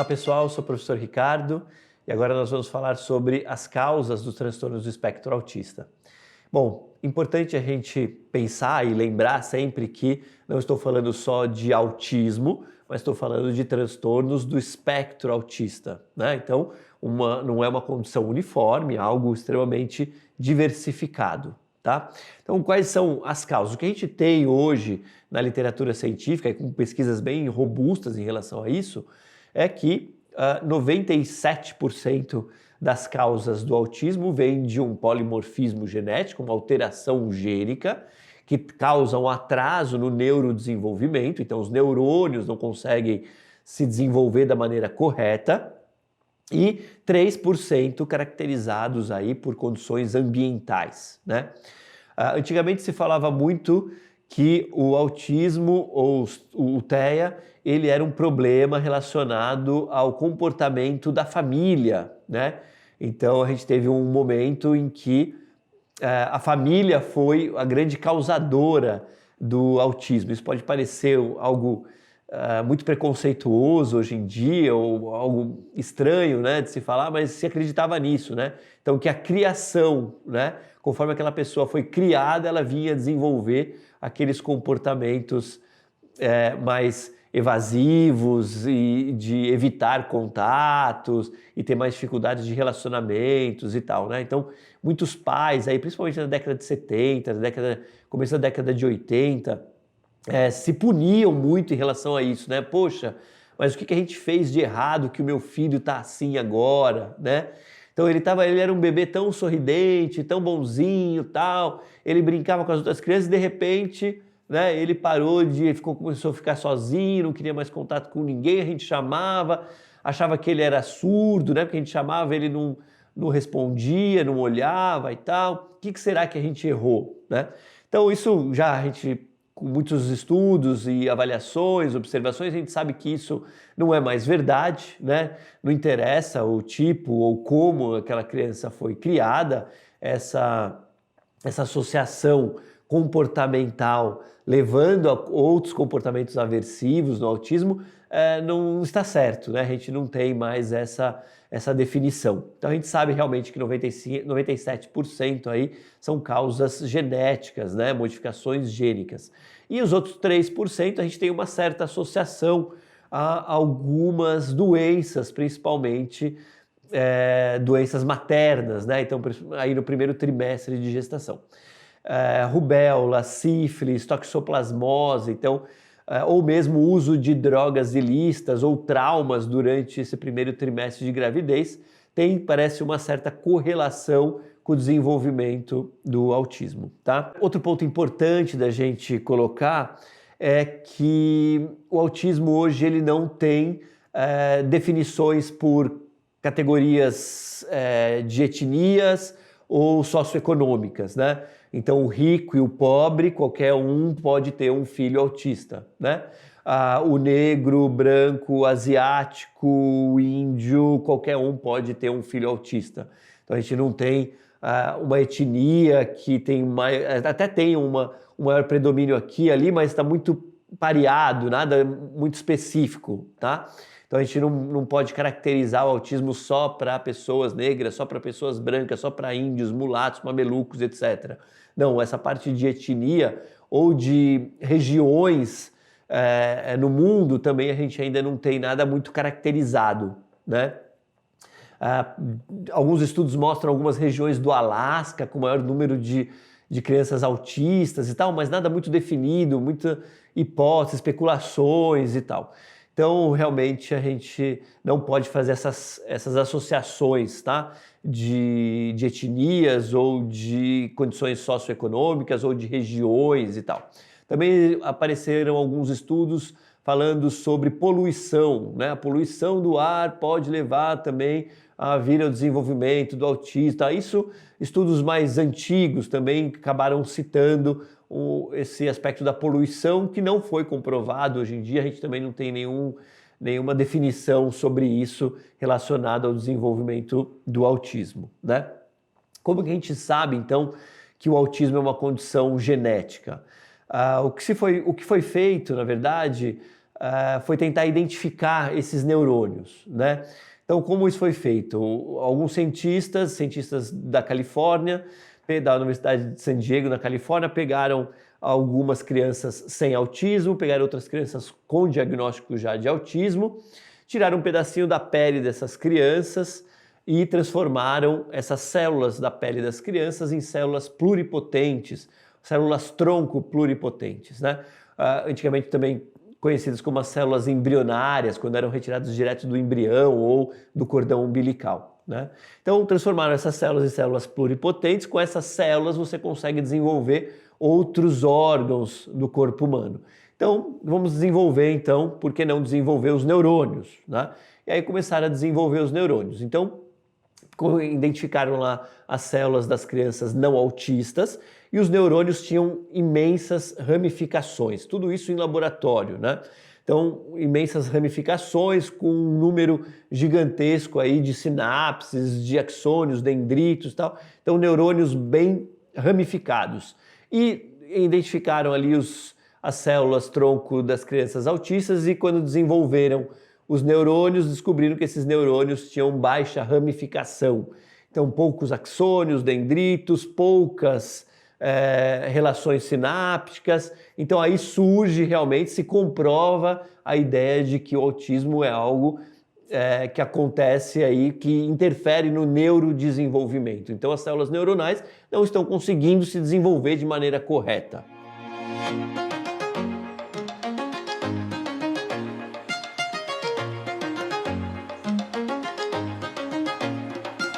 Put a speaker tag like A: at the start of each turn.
A: Olá pessoal, sou o professor Ricardo e agora nós vamos falar sobre as causas dos transtornos do espectro autista. Bom, importante a gente pensar e lembrar sempre que não estou falando só de autismo, mas estou falando de transtornos do espectro autista, né? Então, não é uma condição uniforme, é algo extremamente diversificado, tá? Então, quais são as causas? O que a gente tem hoje na literatura científica, com pesquisas bem robustas em relação a isso, é que 97% das causas do autismo vêm de um polimorfismo genético, uma alteração gênica, que causa um atraso no neurodesenvolvimento, então os neurônios não conseguem se desenvolver da maneira correta, e 3% caracterizados aí por condições ambientais, né? Antigamente se falava muito que o autismo ou o TEA, ele era um problema relacionado ao comportamento da família, né? Então a gente teve um momento em que a família foi a grande causadora do autismo. Isso pode parecer algo muito preconceituoso hoje em dia, ou algo estranho, né, de se falar, mas se acreditava nisso, né? Então que a criação, né, conforme aquela pessoa foi criada, ela vinha desenvolver aqueles comportamentos mais evasivos e de evitar contatos e ter mais dificuldades de relacionamentos e tal, né? Então, muitos pais aí, principalmente na década de 70, começo da década de 80, se puniam muito em relação a isso, né? Poxa, mas o que a gente fez de errado que o meu filho tá assim agora, né? Então ele era um bebê tão sorridente, tão bonzinho, tal, ele brincava com as outras crianças e de repente, né, ele começou a ficar sozinho, não queria mais contato com ninguém, a gente achava que ele era surdo, né, porque a gente chamava, ele não respondia, não olhava e tal. O que será que a gente errou, né? Então isso já a gente, com muitos estudos e avaliações, observações, a gente sabe que isso não é mais verdade, né? Não interessa o tipo ou como aquela criança foi criada, essa associação comportamental levando a outros comportamentos aversivos no autismo não está certo, né? A gente não tem mais essa definição. Então a gente sabe realmente que 97% aí são causas genéticas, né? Modificações gênicas. E os outros 3% a gente tem uma certa associação a algumas doenças, principalmente doenças maternas, né? Então aí no primeiro trimestre de gestação. Rubéola, sífilis, toxoplasmose, então, ou mesmo uso de drogas ilícitas ou traumas durante esse primeiro trimestre de gravidez, parece uma certa correlação com o desenvolvimento do autismo, tá? Outro ponto importante da gente colocar é que o autismo hoje ele não tem definições por categorias de etnias ou socioeconômicas, né? Então, o rico e o pobre, qualquer um pode ter um filho autista, né? O negro, o branco, o asiático, o índio, qualquer um pode ter um filho autista. Então, a gente não tem uma etnia que tem mais, até tem um maior predomínio aqui e ali, mas está muito pareado, nada muito específico, tá? Então a gente não pode caracterizar o autismo só para pessoas negras, só para pessoas brancas, só para índios, mulatos, mamelucos, etc. Não, essa parte de etnia ou de regiões no mundo também a gente ainda não tem nada muito caracterizado, né? Alguns estudos mostram algumas regiões do Alasca com maior número de crianças autistas e tal, mas nada muito definido, muita hipótese, especulações e tal. Então, realmente, a gente não pode fazer essas associações, tá? De etnias ou de condições socioeconômicas ou de regiões e tal. Também apareceram alguns estudos falando sobre poluição, né? A poluição do ar pode levar também a vir ao desenvolvimento do autismo. Tá? Isso, estudos mais antigos também acabaram citando esse aspecto da poluição que não foi comprovado hoje em dia. A gente também não tem nenhuma definição sobre isso relacionada ao desenvolvimento do autismo, né? Como que a gente sabe, então, que o autismo é uma condição genética? O que foi feito, na verdade, foi tentar identificar esses neurônios, né? Então, como isso foi feito? Alguns cientistas da Califórnia, da Universidade de San Diego, na Califórnia, pegaram algumas crianças sem autismo, pegaram outras crianças com diagnóstico já de autismo, tiraram um pedacinho da pele dessas crianças e transformaram essas células da pele das crianças em células pluripotentes, células tronco pluripotentes, né? Antigamente também conhecidas como as células embrionárias, quando eram retiradas direto do embrião ou do cordão umbilical, né? Então, transformaram essas células em células pluripotentes. Com essas células você consegue desenvolver outros órgãos do corpo humano. Então, vamos desenvolver, então, por que não desenvolver os neurônios, né? E aí começaram a desenvolver os neurônios. Então, identificaram lá as células das crianças não autistas e os neurônios tinham imensas ramificações, tudo isso em laboratório, né? Então, imensas ramificações com um número gigantesco aí de sinapses, de axônios, dendritos e tal. Então, neurônios bem ramificados. E identificaram ali as células tronco das crianças autistas e quando desenvolveram os neurônios, descobriram que esses neurônios tinham baixa ramificação. Então, poucos axônios, dendritos, poucas relações sinápticas. Então, aí surge realmente, se comprova a ideia de que o autismo é algo que acontece aí, que interfere no neurodesenvolvimento. Então, as células neuronais não estão conseguindo se desenvolver de maneira correta.